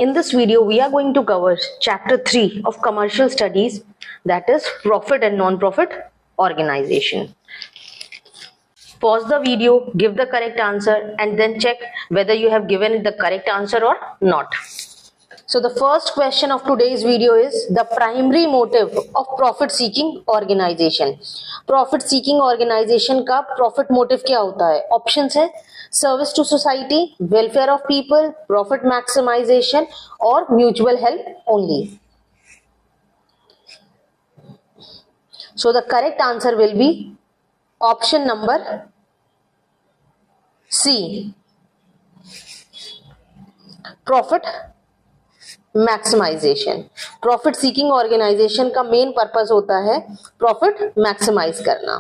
In this video, we are going to cover chapter 3 of commercial studies, that is profit and non-profit organization. Pause the video, give the correct answer, and then check whether you have given the correct answer or not. So the first question of today's video is the primary motive of profit seeking organization. Profit seeking organization का profit motive क्या होता है? Options है service to society, welfare of people, profit maximization or mutual help only. So the correct answer will be option number C, profit maximisation. Profit seeking organisation का main purpose होता है profit maximise करना.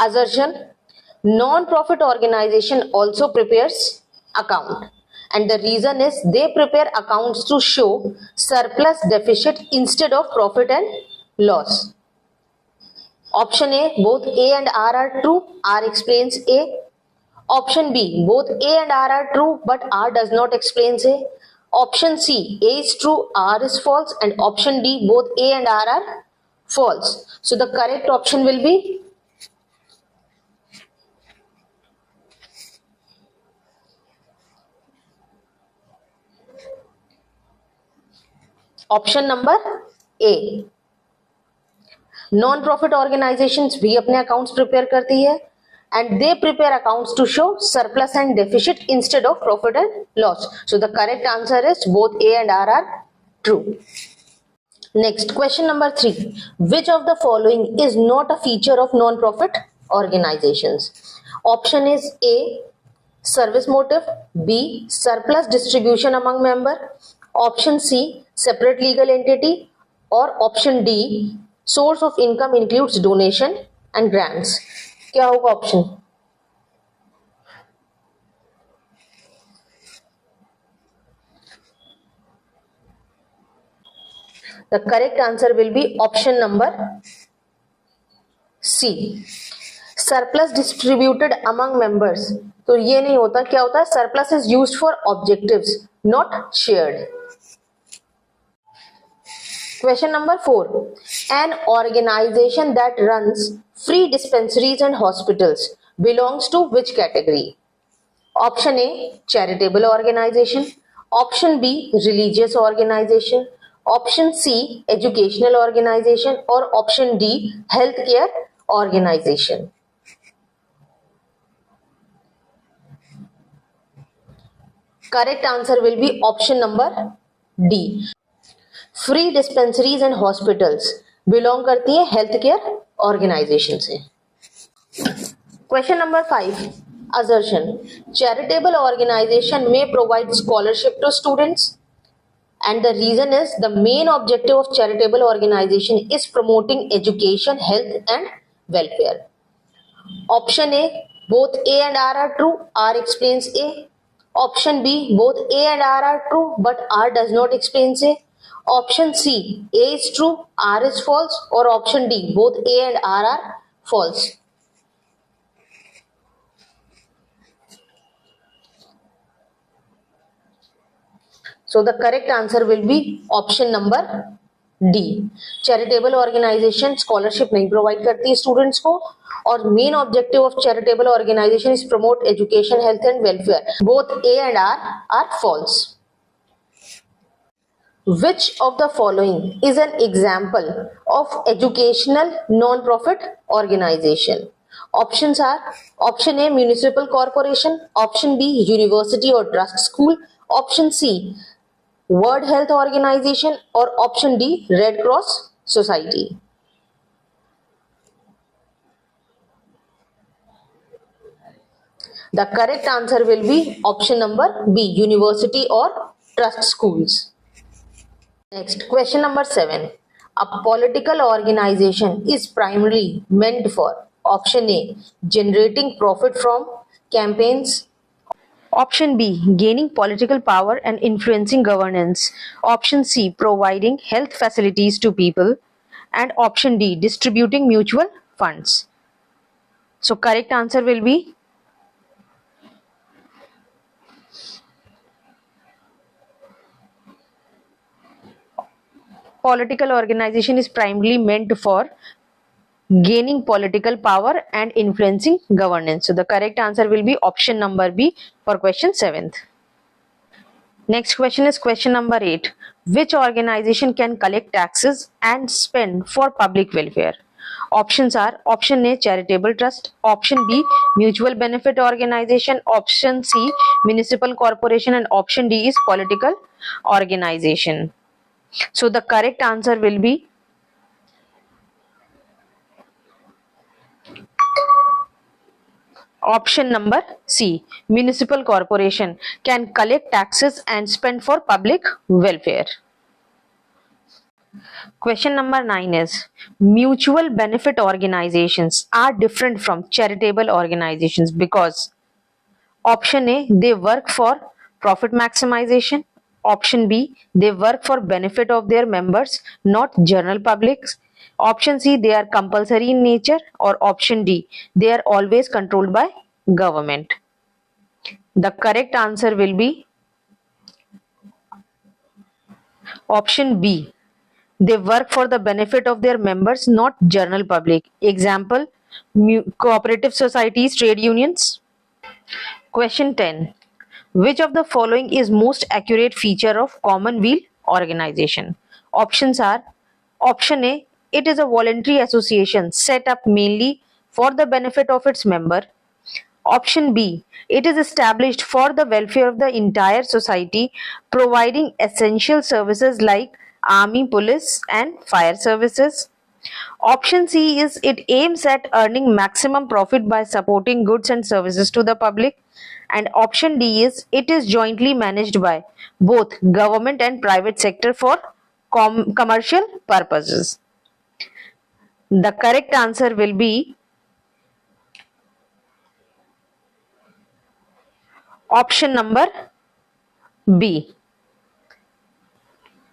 Assertion, non profit organisation also prepares account and the reason is they prepare accounts to show surplus deficit instead of profit and loss. Option A, both A and R are true. R explains A. Option B, both A and R are true, but R does not explain A. Option C, A is true, R is false, and option D, both A and R are false. So the correct option will be option number A. Non-profit organizations भी अपने accounts prepare करती है. And they prepare accounts to show surplus and deficit instead of profit and loss. So the correct answer is both A and R are true. Next, question number 3. Which of the following is not a feature of non-profit organizations? Option is A, service motive. B, surplus distribution among member. Option C, separate legal entity. Or option D, source of income includes donation and grants. क्या होगा option? The correct answer will be option number C. Surplus distributed among members. तो ये नहीं होता. क्या होता है? Surplus is used for objectives, not shared. Question number 4. An organization that runs free dispensaries and hospitals belongs to which category? Option A, charitable organization. Option B, religious organization. Option C, educational organization. Or option D, healthcare organization. Correct answer will be option number D. Free dispensaries and hospitals belong करती है health care organisation से. Question number 5. Assertion, charitable organisation में provide scholarship to students and the reason is the main objective of charitable organization is promoting education, health and welfare. Option A, both A and R are true. R explains A. Option B, both A and R are true, but R does not explain A. Option C, A is true, R is false. Or option D, both A and R are false. So the correct answer will be option number D. Charitable organisation scholarship नहीं provide करती है students को और main objective of charitable organisation is promote education, health and welfare. Both A and R are false. Which of the following is an example of educational non-profit organization? Options are option A, municipal corporation. Option B, university or trust school. Option C, World Health Organization. Or option D, Red Cross Society. The correct answer will be option number B, university or trust schools. Next, question number 7. A political organization is primarily meant for option A, generating profit from campaigns. Option B, gaining political power and influencing governance. Option C, providing health facilities to people. And option D, distributing mutual funds. So correct answer will be political organization is primarily meant for gaining political power and influencing governance. So the correct answer will be option number B for question 7th. Next question is question number 8. Which organization can collect taxes and spend for public welfare? Options are option A charitable trust, option B mutual benefit organization, option C municipal corporation, and option D is political organization. So the correct answer will be option number C. Municipal corporation can collect taxes and spend for public welfare. Question number 9 is mutual benefit organizations are different from charitable organizations because option A they work for profit maximization, option B they work for benefit of their members not general publics, option C they are compulsory in nature, or option D they are always controlled by government. The correct answer will be option B. They work for the benefit of their members, not general public. Example, cooperative societies, trade unions. Question 10. Which of the following is most accurate feature of Commonweal organization? Options are option A, it is a voluntary association set up mainly for the benefit of its member. Option B, it is established for the welfare of the entire society, providing essential services like army, police, and fire services. Option C is it aims at earning maximum profit by supporting goods and services to the public. And option D is it is jointly managed by both government and private sector for commercial purposes. The correct answer will be option number B.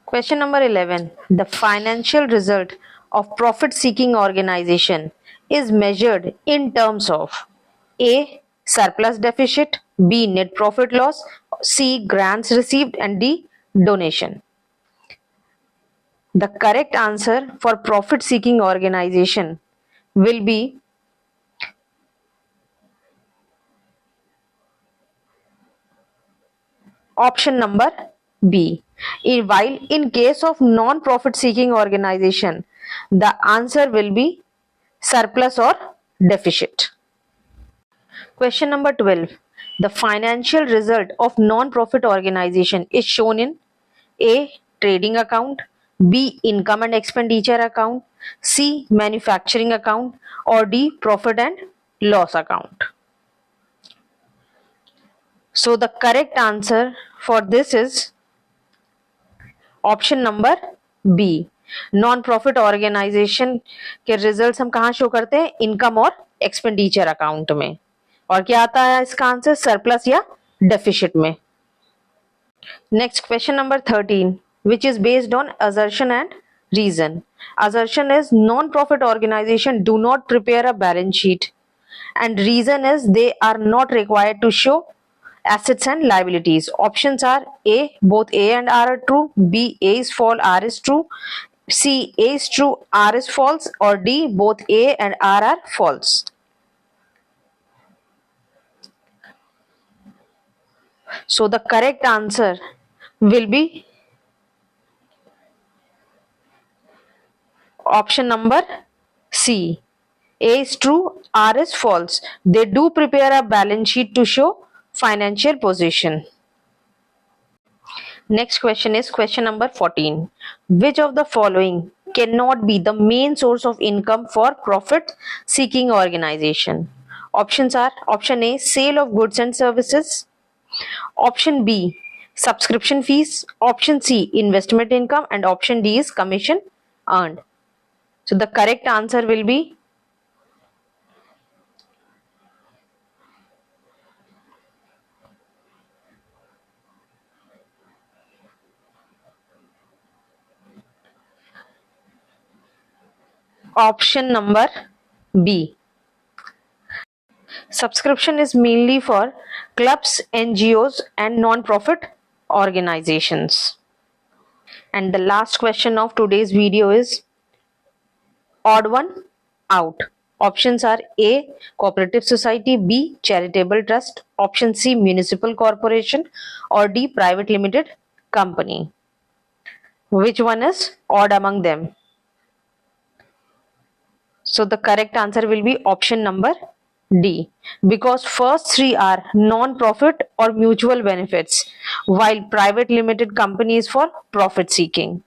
Question number 11. The financial result of profit-seeking organization is measured in terms of A. Surplus deficit, B. Net profit loss, C. Grants received, and D. Donation. The correct answer for profit-seeking organization will be option number B. While in case of non-profit seeking organization, the answer will be surplus or deficit. Question number 12. The financial result of non-profit organization is shown in A. Trading account, B. Income and expenditure account, C. Manufacturing account, or D. Profit and loss account. So the correct answer for this is option number B. Non profit organisation के results हम कहाँ show करते हैं? Income और expenditure account में. और क्या आता है इसका आंसर? सरप्लस या डेफिसिट में. Next question number 13 which is based on assertion and reason. Assertion is non-profit organization do not prepare a balance sheet, and reason is they are not required to show assets and liabilities. Options are A, both A and R are true, B, A is false, R is true, C, A is true, R is false, or D, both A and R are false. So the correct answer will be option number C. A is true, R is false. They do prepare a balance sheet to show financial position. Next question is question number 14. Which of the following cannot be the main source of income for profit seeking organization? Options are option A, sale of goods and services, option B, subscription fees, option C, investment income, and option D is commission earned. So the correct answer will be option number B. Subscription is mainly for clubs, NGOs, and non-profit organizations. And the last question of today's video is odd one out. Options are A. Cooperative society, B. Charitable trust, option C. Municipal corporation, or D. Private limited company. Which one is odd among them? So the correct answer will be option number D, because first three are non-profit or mutual benefits, while private limited company is for profit seeking.